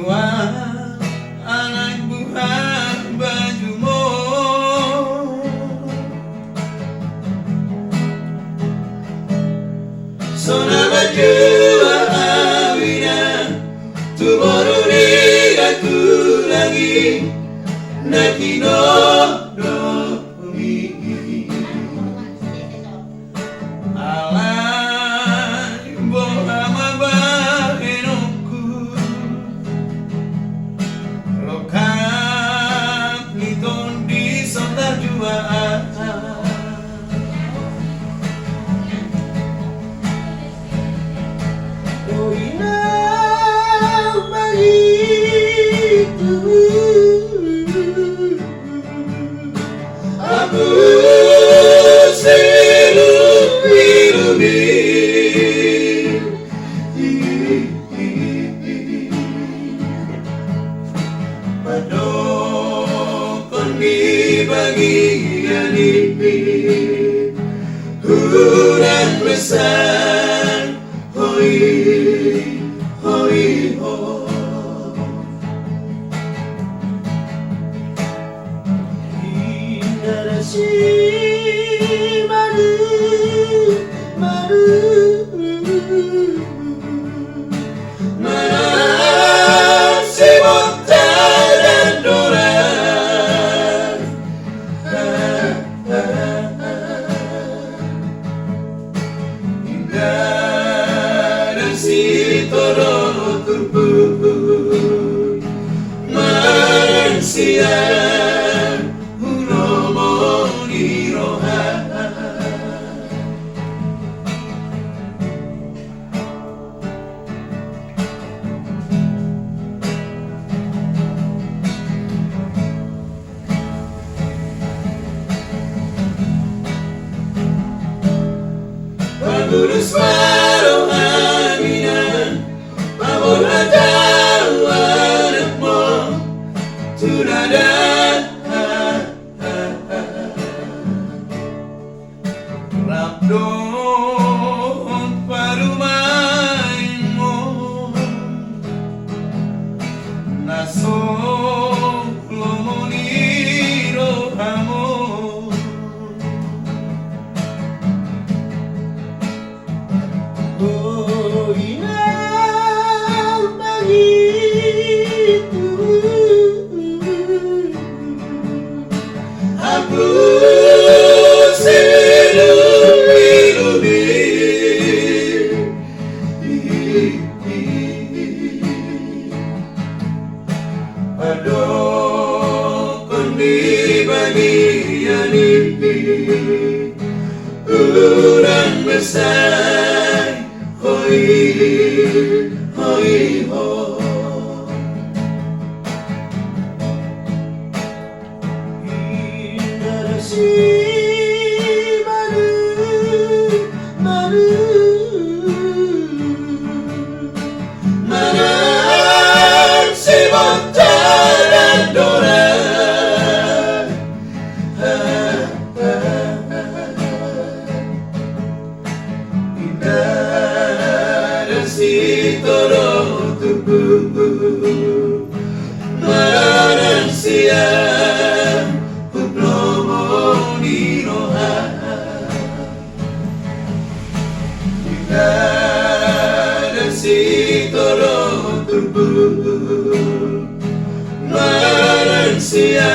Tuhan anak buah bajumu, sona baju awina tu baru digatu lagi nakino do mi alai bohama bahenoku lokap liton di sontar jua aku selalu hidup padokon di bagian ini hujan besar hoi hoi ho si madu madu mana si dan dora indah dan si toro tubuh manusia Guru suara aminan, pamor atau anakmu tunada. Rabdon parumainmu, nasong lomoni rohamu. Oh indah begitu aku selalu hidup padokon di bagian ini hujan besar hoi hoi ho indah si madu madu mana si dan dora si toro tubuh manusia puplomo di roha dan si toro tubuh manusia